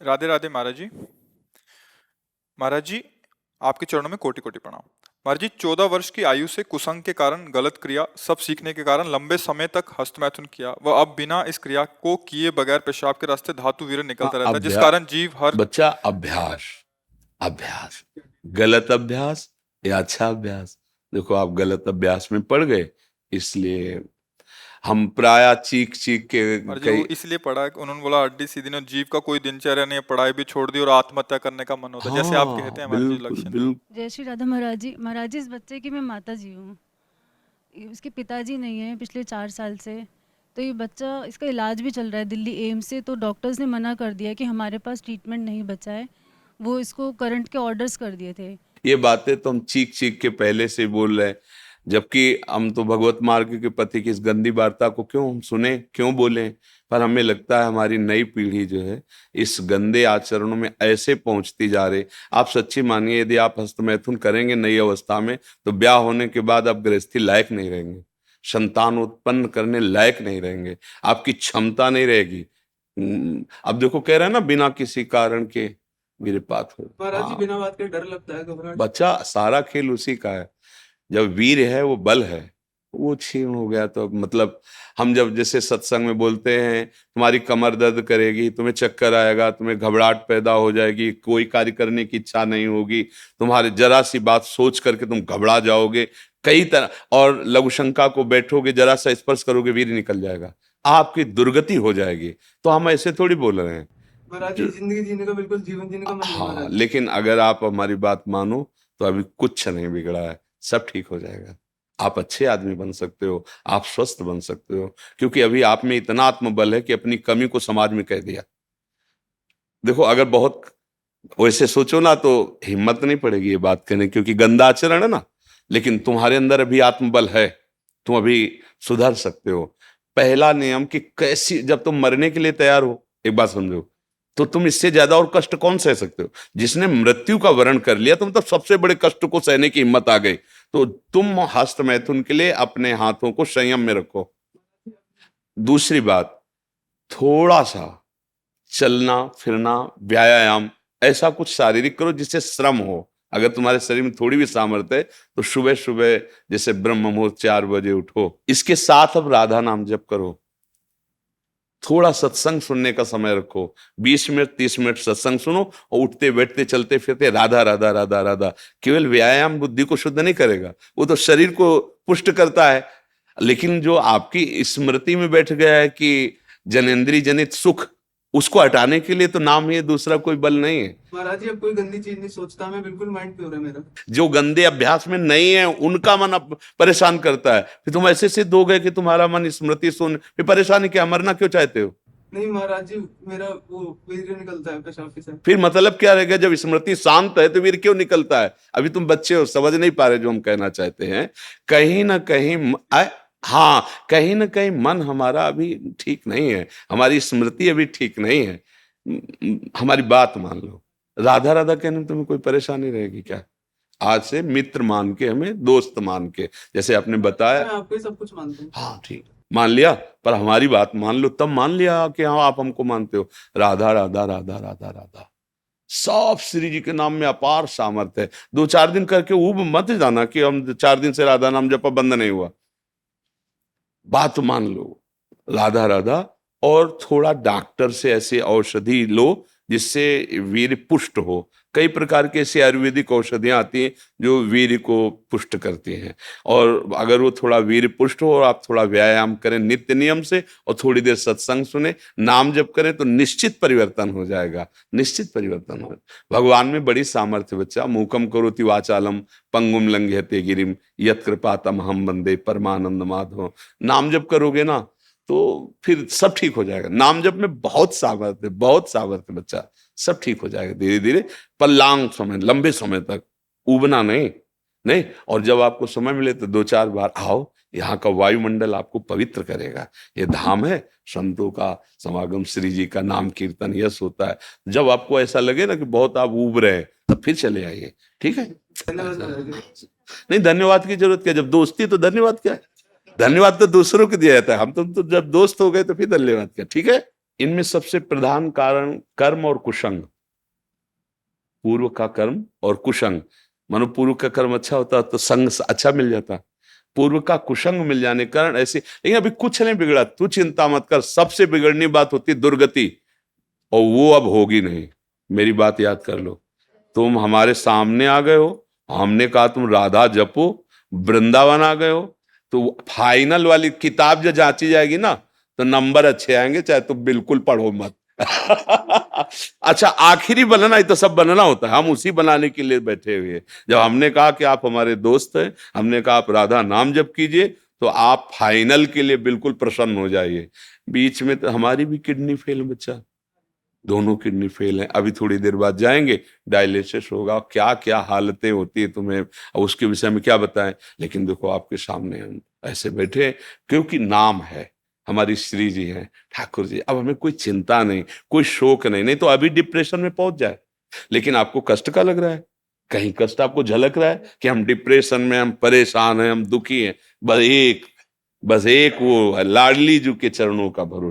राधे राधे महाराज जी। महाराज जी, आपके चरणों में कोटि कोटि प्रणाम। महाराज जी, 14 वर्ष की आयु से कुसंग के कारण गलत क्रिया सब सीखने के कारण लंबे समय तक हस्तमैथुन किया व अब बिना इस क्रिया को किए बगैर पेशाब के रास्ते धातु वीर्य हाँ, निकलता रहता है, जिस अभ्यास कारण जीव हर बच्चा, अभ्यास अभ्यास गलत अभ्यास या अच्छा अभ्यास। देखो, आप गलत अभ्यास में पड़ गए, इसलिए हम प्राय चीख चीख के महाराज जी, कई। वो इसलिए पढ़ा है कि उन्होंने बोला हड्डी सीधी नहीं, जीव का कोई दिनचर्या नहीं है, पढ़ाई भी छोड़ दी और आत्महत्या करने का मन होता है, जैसे आप कहते हाँ, हैं महाराज जी बिल्कुल लक्षण। बिल्कुल। जय श्री राधा महाराज जी। महाराज जी, इस बच्चे की मैं माता जी हूँ। इसके पिताजी नहीं है पिछले 4 साल से। तो ये बच्चा, इसका इलाज भी चल रहा है दिल्ली एम्स से। तो डॉक्टर्स ने मना कर दिया कि हमारे पास ट्रीटमेंट नहीं बचा है। वो इसको करंट के ऑर्डर्स कर दिए थे। ये बातें तो हम चीख चीख के पहले से बोल रहे हैं, जबकि हम तो भगवत मार्ग के पति की इस गंदी वार्ता को क्यों हम सुने, क्यों बोले। पर हमें लगता है हमारी नई पीढ़ी जो है इस गंदे आचरणों में ऐसे पहुंचती जा रही। आप सच्ची मानिए, यदि आप हस्तमैथुन करेंगे नई अवस्था में, तो ब्याह होने के बाद आप गृहस्थी लायक नहीं रहेंगे, संतान उत्पन्न करने लायक नहीं रहेंगे, आपकी क्षमता नहीं रहेगी। अब देखो, कह रहे हैं ना, बिना किसी कारण के वीरपात हो। महाराज जी, हाँ, बिना बात के डर लगता है, घबराहट। बच्चा, सारा खेल उसी का है। जब वीर है, वो बल है, वो क्षीण हो गया तो मतलब हम जब जैसे सत्संग में बोलते हैं, तुम्हारी कमर दर्द करेगी, तुम्हें चक्कर आएगा, तुम्हें घबराहट पैदा हो जाएगी, कोई कार्य करने की इच्छा नहीं होगी, तुम्हारे जरा सी बात सोच करके तुम घबरा जाओगे कई तरह, और लघु शंका को बैठोगे, जरा सा स्पर्श करोगे, वीर निकल जाएगा, आपकी दुर्गति हो जाएगी। तो हम ऐसे थोड़ी बोल रहे हैं। महाराज जी, जिंदगी जीने का बिल्कुल, जीवन जीने का मन नहीं हाँ, महाराज जी। लेकिन अगर आप हमारी बात मानो तो अभी कुछ नहीं बिगड़ा है, सब ठीक हो जाएगा। आप अच्छे आदमी बन सकते हो, आप स्वस्थ बन सकते हो, क्योंकि अभी आप में इतना आत्मबल है कि अपनी कमी को समाज में कह दिया। देखो, अगर बहुत वैसे सोचो ना तो हिम्मत नहीं पड़ेगी ये बात कहने, क्योंकि गंदा आचरण है ना। लेकिन तुम्हारे अंदर अभी आत्मबल है, तुम अभी सुधर सकते हो। पहला नियम कि कैसी, जब तुम मरने के लिए तैयार हो, एक बात समझो, तो तुम इससे ज्यादा और कष्ट कौन सह सकते हो। जिसने मृत्यु का वरण कर लिया, तुम तब सबसे बड़े कष्ट को सहने की हिम्मत आ गई। तो तुम हस्त मैथुन के लिए अपने हाथों को संयम में रखो। दूसरी बात, थोड़ा सा चलना फिरना, व्यायाम, ऐसा कुछ शारीरिक करो जिससे श्रम हो। अगर तुम्हारे शरीर में थोड़ी भी सामर्थ्य है तो सुबह सुबह जैसे ब्रह्म मुहूर्त 4 बजे उठो। इसके साथ अब राधा नाम जप करो। थोड़ा सत्संग सुनने का समय रखो, 20 मिनट 30 मिनट सत्संग सुनो, और उठते बैठते चलते फिरते राधा राधा राधा राधा। केवल व्यायाम बुद्धि को शुद्ध नहीं करेगा, वो तो शरीर को पुष्ट करता है, लेकिन जो आपकी स्मृति में बैठ गया है कि जनेंद्रिय जनित सुख, उसको हटाने के लिए तो नाम ही है, दूसरा कोई बल नहीं है। महाराज जी, अब कोई गंदी चीज नहीं सोचता मैं, बिल्कुल माइंड प्योर है मेरा। जो गंदे अभ्यास में नहीं है उनका मन अब परेशान करता है। फिर तुम ऐसे सिद्ध हो गए कि तुम्हारा मन स्मृति सुन, फिर परेशानी क्या, मरना क्यों चाहते हो। नहीं महाराज जी, मेरा वो वीर्य निकलता है पेशाब के साथ। फिर मतलब क्या रहेगा, जब स्मृति शांत है तो वीर क्यों निकलता है। अभी तुम बच्चे हो, समझ नहीं पा रहे जो हम कहना चाहते हैं। कहीं ना कहीं हाँ, कहीं ना कहीं मन हमारा अभी ठीक नहीं है, हमारी स्मृति अभी ठीक नहीं है। हमारी बात मान लो, राधा राधा कहने में तुम्हें कोई परेशानी रहेगी क्या। आज से मित्र मान के, हमें दोस्त मान के, जैसे आपने बताया। मैं आपको ही सब कुछ मानता हूँ। हाँ ठीक, मान लिया, पर हमारी बात मान लो, तब मान लिया कि हाँ आप हमको मानते हो। राधा राधा राधा राधा राधा, सब श्री जी के नाम में अपार सामर्थ्य है। 2-4 दिन करके ऊब मत जाना कि हम 4 दिन से राधा नाम जपा बंद नहीं हुआ। बात मान लो, राधा राधा, और थोड़ा डॉक्टर से ऐसे औषधि लो जिससे वीर्य पुष्ट हो। कई प्रकार के ऐसी आयुर्वेदिक औषधियां आती हैं जो वीर्य को पुष्ट करती हैं। और अगर वो थोड़ा वीर्य पुष्ट हो और आप थोड़ा व्यायाम करें नित्य नियम से, और थोड़ी देर सत्संग सुने, नाम जप करें, तो निश्चित परिवर्तन हो जाएगा, निश्चित परिवर्तन हो। भगवान में बड़ी सामर्थ्य बच्चा। मूकम करोति वाचालम पंगुम लंघयते गिरिम यत् कृपातम हम वंदे परमानंद माधव। नाम जप करोगे ना तो फिर सब ठीक हो जाएगा। नाम जप में बहुत सामर्थ्य, बहुत सामर्थ्य बच्चा, सब ठीक हो जाएगा धीरे धीरे, पर लॉन्ग समय, लंबे समय तक, उबना नहीं। नहीं, और जब आपको समय मिले तो 2-4 बार आओ, यहाँ का वायुमंडल आपको पवित्र करेगा। ये धाम है, संतों का समागम, श्री जी का नाम कीर्तन यश होता है। जब आपको ऐसा लगे ना कि बहुत आप उब रहे हैं, तब फिर चले आइए, ठीक है। धन्यवाद महाराज जी। नहीं, धन्यवाद की जरूरत क्या, जब दोस्ती तो धन्यवाद क्या है। धन्यवाद तो दूसरों को दिया जाता है, हम तो जब दोस्त हो गए तो फिर धन्यवाद क्या, ठीक है। इनमें सबसे प्रधान कारण कर्म और कुसंग, पूर्व का कर्म और कुसंग। मानो पूर्व का कर्म अच्छा होता तो संग अच्छा मिल जाता, पूर्व का कुसंग मिल जाने के कारण ऐसे। लेकिन अभी कुछ नहीं बिगड़ा, तू चिंता मत कर। सबसे बिगड़नी बात होती है दुर्गति, और वो अब होगी नहीं। मेरी बात याद कर लो, तुम हमारे सामने आ गए हो, हमने कहा तुम राधा जपो, वृंदावन आ गए हो, तो फाइनल वाली किताब जो जांची जाएगी ना, तो नंबर अच्छे आएंगे, चाहे तुम बिल्कुल पढ़ो मत। अच्छा, आखिरी बनना ही तो सब बनना होता है, हम उसी बनाने के लिए बैठे हुए हैं। जब हमने कहा कि आप हमारे दोस्त हैं, हमने कहा आप राधा नाम जप कीजिए, तो आप फाइनल के लिए बिल्कुल प्रसन्न हो जाइए। बीच में तो हमारी भी किडनी फेल, बच्चा, दोनों किडनी फेल है। अभी थोड़ी देर बाद जाएंगे, डायलिसिस होगा, क्या क्या हालतें होती है तुम्हें, अब उसके विषय में क्या बताएं। लेकिन देखो आपके सामने हम ऐसे बैठे हैं, क्योंकि नाम है, हमारी श्री जी हैं, ठाकुर जी। अब हमें कोई चिंता नहीं, कोई शोक नहीं, नहीं तो अभी डिप्रेशन में पहुंच जाए। लेकिन आपको कष्ट का लग रहा है, कहीं कष्ट आपको झलक रहा है कि हम डिप्रेशन में, हम परेशान हैं, हम दुखी हैं। बस एक वो लाडली जी के चरणों का भरोसा।